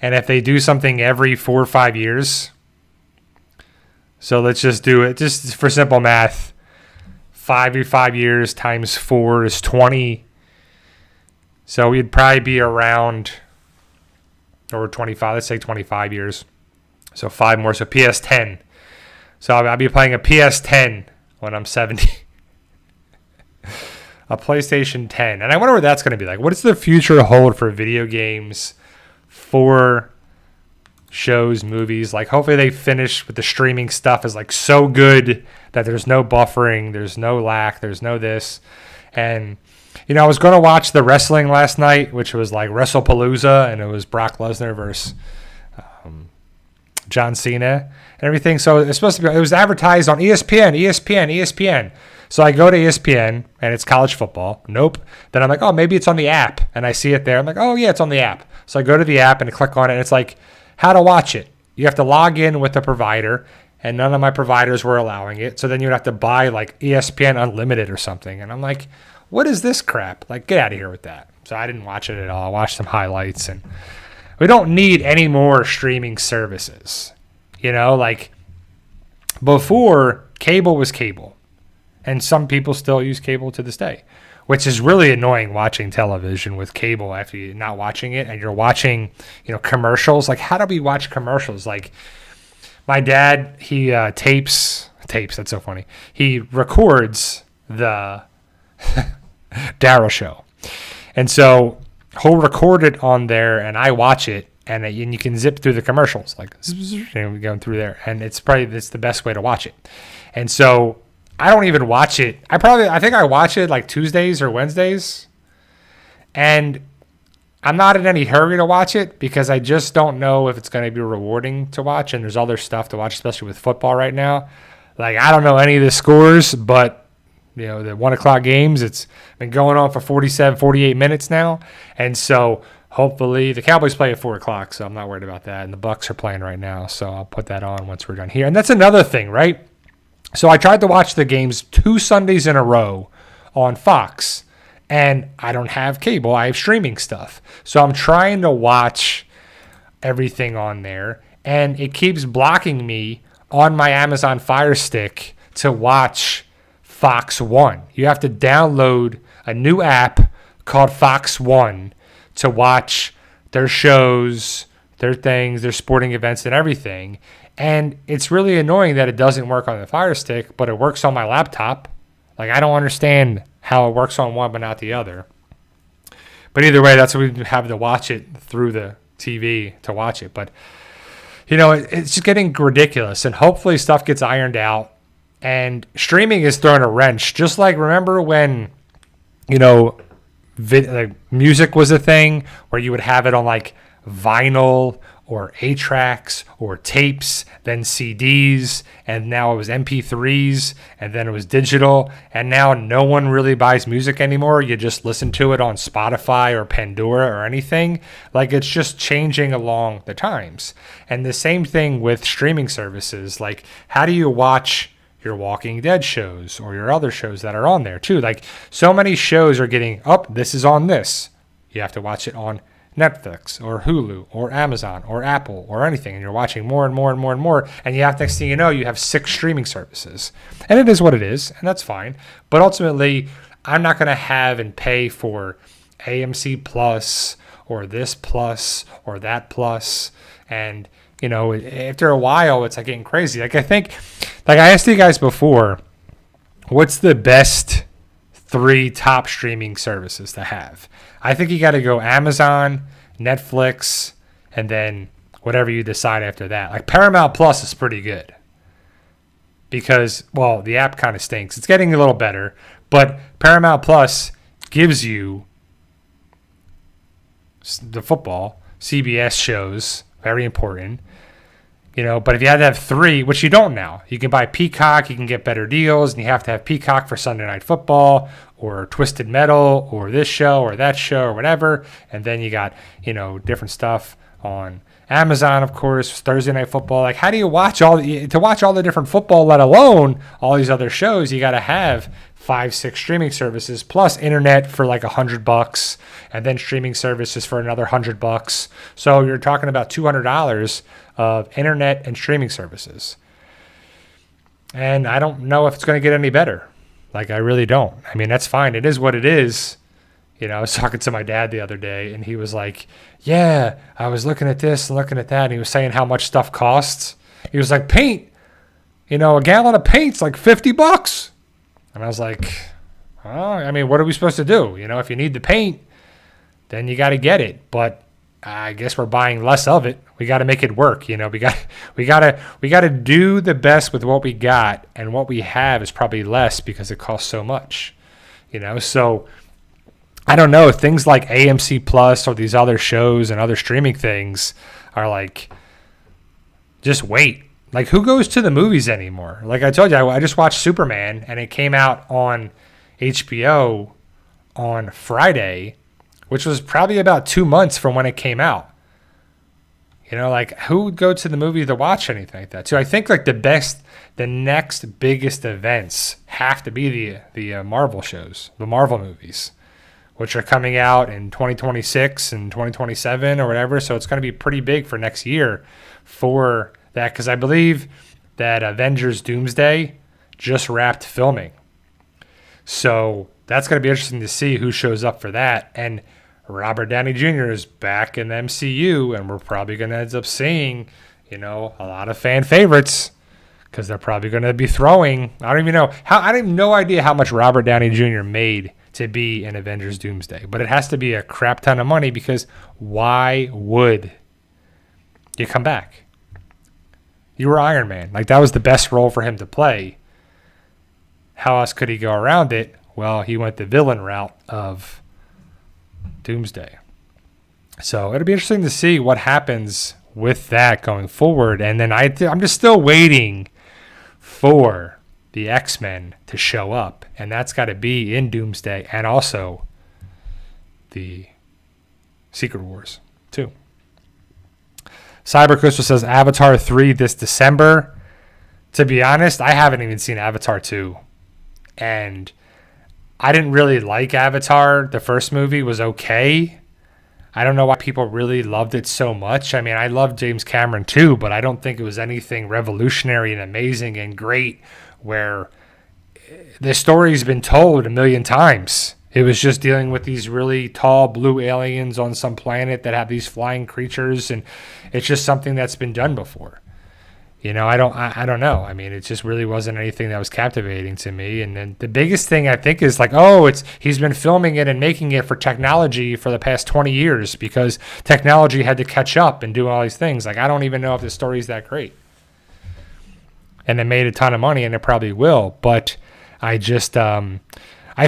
and if they do something every 4 or 5 years, so let's just do it, just for simple math, 5 years times 4 is 20. So we'd probably be around, or 25, let's say 25 years. So 5 more, so PS10. So I'll be playing a PS10 when I'm 70. A PlayStation 10. And I wonder what that's going to be like. What does the future hold for video games, for shows, movies? Like, hopefully they finish with the streaming stuff is like so good that there's no buffering, there's no lag, there's no this. And I was going to watch the wrestling last night, which was like WrestlePalooza, and it was Brock Lesnar versus John Cena and everything. So it's supposed to be, it was advertised on ESPN. So I go to ESPN and it's college football. Nope. Then I'm like, oh, maybe it's on the app, and I see it there. I'm like, oh yeah, it's on the app. So I go to the app and I click on it, and it's like, how to watch it. You have to log in with the provider, and none of my providers were allowing it. So then you'd have to buy like ESPN Unlimited or something. And I'm like, what is this crap? Like, get out of here with that. So I didn't watch it at all. I watched some highlights, and we don't need any more streaming services. Like before, cable was cable, and some people still use cable to this day, which is really annoying watching television with cable after you're not watching it and you're watching, commercials. Like, how do we watch commercials? Like, my dad, he tapes, that's so funny. He records the Daryl show. And so he'll record it on there and I watch it, and you can zip through the commercials, like going through there. And it's the best way to watch it. And so I don't even watch it. I think I watch it like Tuesdays or Wednesdays. And I'm not in any hurry to watch it because I just don't know if it's going to be rewarding to watch. And there's other stuff to watch, especially with football right now. Like, I don't know any of the scores, but the 1 o'clock games, it's been going on for 47, 48 minutes now. And so hopefully the Cowboys play at 4 o'clock, so I'm not worried about that. And the Bucks are playing right now, so I'll put that on once we're done here. And that's another thing, right? So I tried to watch the games 2 Sundays in a row on Fox, and I don't have cable. I have streaming stuff. So I'm trying to watch everything on there, and it keeps blocking me on my Amazon Fire Stick to watch Fox One. You have to download a new app called Fox One to watch their shows, their things, their sporting events and everything. And it's really annoying that it doesn't work on the Fire Stick, but it works on my laptop. Like, I don't understand how it works on one but not the other. But either way, that's what we have to watch it through the TV to watch it. But, it's just getting ridiculous. And hopefully stuff gets ironed out. And streaming is throwing a wrench. Just like, remember when, music was a thing where you would have it on like vinyl or 8-tracks or tapes, then CDs, and now it was MP3s, and then it was digital, and now no one really buys music anymore. You just listen to it on Spotify or Pandora or anything. Like, it's just changing along the times. And the same thing with streaming services. Like, how do you watch your Walking Dead shows or your other shows that are on there too? Like, so many shows are getting, this is on this. You have to watch it on Netflix or Hulu or Amazon or Apple or anything, and you're watching more and more and more and more, and you have, next thing you know, you have 6 streaming services. And it is what it is, and that's fine. But ultimately, I'm not going to have and pay for AMC Plus or this plus or that plus. And, you know, after a while, it's like getting crazy. Like, I think, like I asked you guys before, what's the best 3 top streaming services to have? I think you got to go Amazon, Netflix, and then whatever you decide after that. Like Paramount Plus is pretty good because, well, the app kind of stinks. It's getting a little better, but Paramount Plus gives you the football, CBS shows, very important. You know, but if you had to have 3, which you don't now, you can buy Peacock, you can get better deals, and you have to have Peacock for Sunday Night Football or Twisted Metal or this show or that show or whatever. And then you got, you know, different stuff on Amazon, of course, Thursday Night Football. Like, how do you watch all the different football, let alone all these other shows? You got to have 5-6 streaming services plus internet for like $100, and then streaming services for another $100. So you're talking about $200 of internet and streaming services. And I don't know if it's going to get any better. Like, I really don't. I mean, that's fine. It is what it is. You know, I was talking to my dad the other day, and he was like, yeah, I was looking at this and looking at that, and he was saying how much stuff costs. He was like, paint, you know, a gallon of paint's like $50. And I was like, oh, I mean, what are we supposed to do? You know, if you need the paint, then you got to get it. But I guess we're buying less of it. We got to make it work. You know, we got to do the best with what we got, and what we have is probably less because it costs so much. You know, so I don't know. Things like AMC Plus or these other shows and other streaming things are like, just wait. Like, who goes to the movies anymore? Like I told you, I just watched Superman, and it came out on HBO on Friday, which was probably about 2 months from when it came out. You know, like, who would go to the movie to watch anything like that? So I think like the next biggest events have to be the Marvel shows, the Marvel movies, which are coming out in 2026 and 2027 or whatever. So it's going to be pretty big for next year for that, because I believe that Avengers Doomsday just wrapped filming. So that's going to be interesting to see who shows up for that. And Robert Downey Jr. is back in the MCU, and we're probably going to end up seeing, you know, a lot of fan favorites, because they're probably going to be throwing, I have no idea how much Robert Downey Jr. made to be in Avengers Doomsday, but it has to be a crap ton of money, because why would you come back? You were Iron Man. Like, that was the best role for him to play. How else could he go around it? Well, he went the villain route of Doomsday. So it'll be interesting to see what happens with that going forward. And then I'm just still waiting for the X-Men to show up, and that's got to be in Doomsday, and also the Secret Wars too. Cyber Crystal says Avatar 3 this December. To be honest, I haven't even seen Avatar 2, and I didn't really like Avatar. The first movie was okay. I don't know why people really loved it so much. I mean, I love James Cameron too, but I don't think it was anything revolutionary and amazing and great where the story's been told a million times. It was just dealing with these really tall blue aliens on some planet that have these flying creatures, and it's just something that's been done before. You know, I don't know. I mean, it just really wasn't anything that was captivating to me. And then the biggest thing I think is like, he's been filming it and making it for technology for the past 20 years because technology had to catch up and do all these things. Like, I don't even know if the story's that great. And it made a ton of money, and it probably will. But I just, I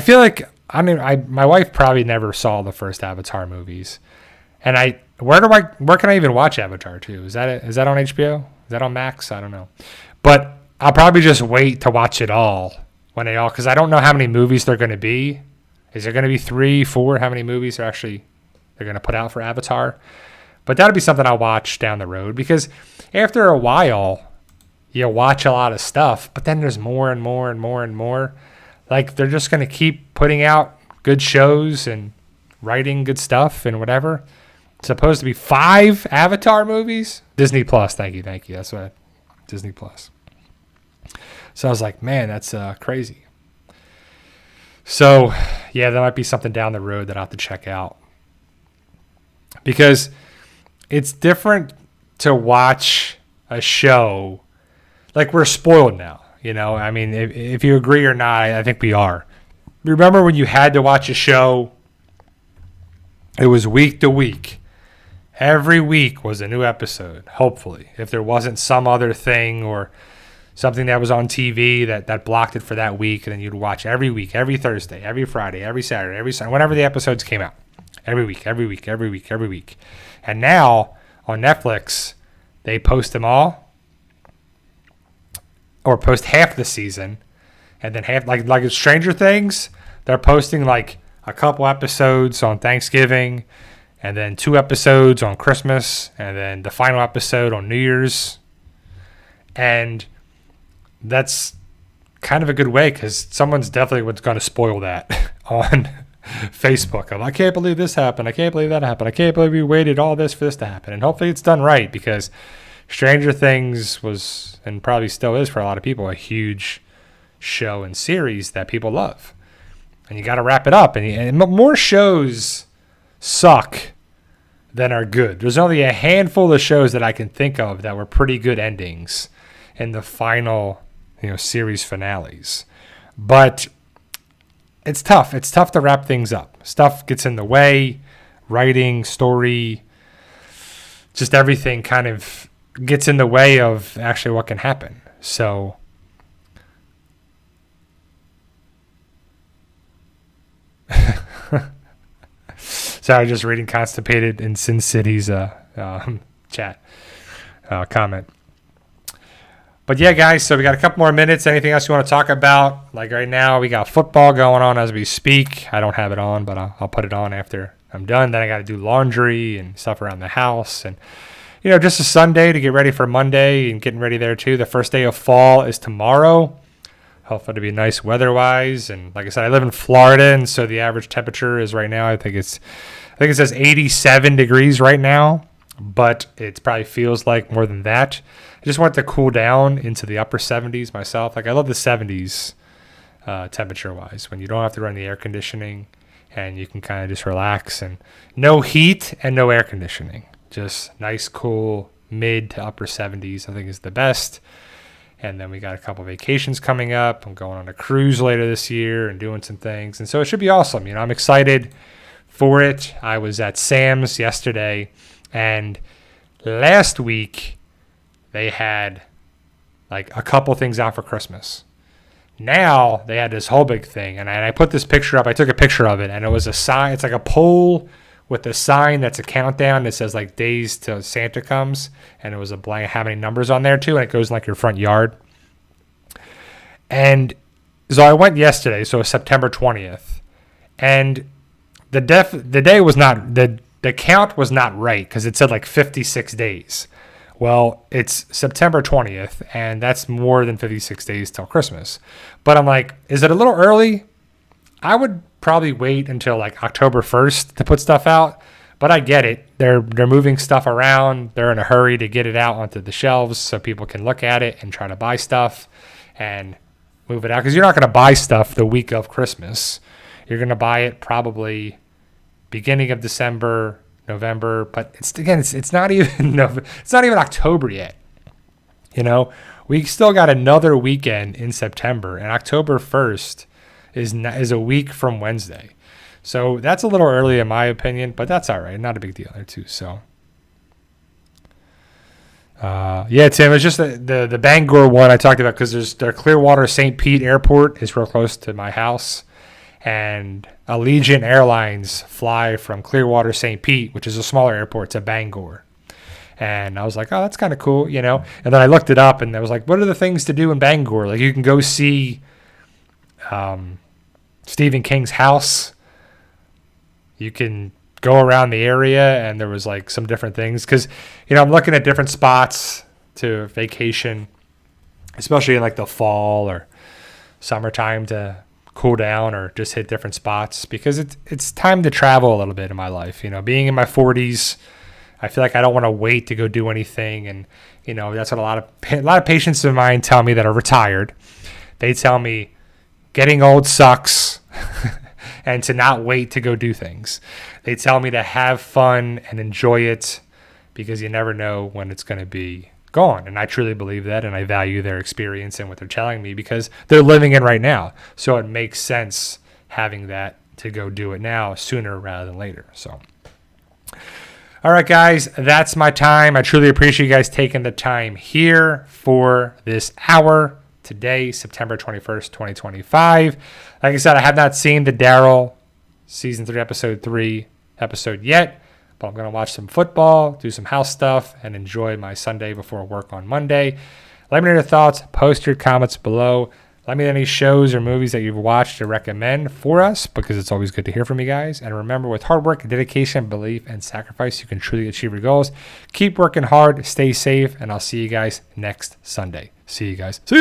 feel like, my wife probably never saw the first Avatar movies. And where can I even watch Avatar 2? Is that on HBO? Is that on Max? I don't know. But I'll probably just wait to watch it all because I don't know how many movies they're going to be. Is there going to be 3, 4? How many movies they're going to put out for Avatar? But that'll be something I'll watch down the road, because after a while, you watch a lot of stuff, but then there's more and more and more and more. Like, they're just going to keep putting out good shows and writing good stuff and whatever. It's supposed to be 5 Avatar movies. Disney Plus, thank you. That's what Disney Plus. So I was like, man, that's crazy. So yeah, there might be something down the road that I have to check out because it's different to watch a show. Like, we're spoiled now, you know? I mean, if you agree or not, I think we are. Remember when you had to watch a show, it was week to week. Every week was a new episode, hopefully. If there wasn't some other thing or something that was on TV that blocked it for that week, and then you'd watch every week, every Thursday, every Friday, every Saturday, every Sunday, whenever the episodes came out. Every week. And now, on Netflix, they post them all, or post half the season, and then half, like Stranger Things, they're posting like a couple episodes on Thanksgiving, and then 2 episodes on Christmas, and then the final episode on New Year's. And that's kind of a good way, because someone's definitely going to spoil that on Facebook. I can't believe this happened. I can't believe that happened. I can't believe we waited all this for this to happen. And hopefully it's done right, because Stranger Things was, and probably still is for a lot of people, a huge show and series that people love. And you got to wrap it up. And more shows suck than are good. There's only a handful of shows that I can think of that were pretty good endings in the final, series finales. But it's tough. It's tough to wrap things up. Stuff gets in the way. Writing, story, just everything kind of gets in the way of actually what can happen. So sorry, just reading Constipated in Sin City's chat comment. But yeah, guys, so we got a couple more minutes. Anything else you want to talk about? Like right now, we got football going on as we speak. I don't have it on, but I'll put it on after I'm done. Then I got to do laundry and stuff around the house. And, just a Sunday to get ready for Monday and getting ready there too. The first day of fall is tomorrow. Hopefully to be nice weather-wise. And like I said, I live in Florida, and so the average temperature is right now, I think it says 87 degrees right now, but it probably feels like more than that. I just want it to cool down into the upper 70s myself. Like, I love the 70s temperature-wise, when you don't have to run the air conditioning and you can kind of just relax, and no heat and no air conditioning. Just nice, cool, mid to upper 70s, I think is the best. And then we got a couple vacations coming up. I'm going on a cruise later this year and doing some things. And so it should be awesome. I'm excited for it. I was at Sam's yesterday, and last week they had like a couple things out for Christmas. Now they had this whole big thing. And I put this picture up. I took a picture of it, and it was a sign. It's like a pole with a sign that's a countdown that says like days till Santa comes, and it was a blank, how many numbers on there too, and it goes in like your front yard. And so I went yesterday, so September 20th, and the day was not, the count was not right, because it said like 56 days. Well, it's September 20th, and that's more than 56 days till Christmas. But I'm like, is it a little early? I would probably wait until like October 1st to put stuff out, but I get it. They're moving stuff around. They're in a hurry to get it out onto the shelves so people can look at it and try to buy stuff and move it out, because you're not going to buy stuff the week of Christmas. You're going to buy it probably beginning of December, November, but it's not even it's not even October yet. We still got another weekend in September, and October 1st is a week from Wednesday. So that's a little early in my opinion, but that's all right. Not a big deal there too. So yeah, Tim, it's just the Bangor one I talked about, because their Clearwater St. Pete Airport is real close to my house, and Allegiant Airlines fly from Clearwater St. Pete, which is a smaller airport, to Bangor. And I was like, oh, that's kind of cool, And then I looked it up, and I was like, what are the things to do in Bangor? Like, you can go see Stephen King's house. You can go around the area, and there was like some different things, because I'm looking at different spots to vacation, especially in like the fall or summertime, to cool down or just hit different spots, because it's time to travel a little bit in my life. Being in my 40s, I feel like I don't want to wait to go do anything, and that's what a lot of patients of mine tell me that are retired. They tell me getting old sucks. and to not wait to go do things. They tell me to have fun and enjoy it because you never know when it's going to be gone. And I truly believe that, and I value their experience and what they're telling me because they're living it right now. So it makes sense having that to go do it now sooner rather than later. So, all right, guys, that's my time. I truly appreciate you guys taking the time here for this hour today, September 21st, 2025. Like I said, I have not seen the Daryl Season 3, Episode 3 episode yet, but I'm going to watch some football, do some house stuff, and enjoy my Sunday before work on Monday. Let me know your thoughts. Post your comments below. Let me know any shows or movies that you've watched or recommend for us, because it's always good to hear from you guys. And remember, with hard work, dedication, belief, and sacrifice, you can truly achieve your goals. Keep working hard, stay safe, and I'll see you guys next Sunday. See you guys. See you.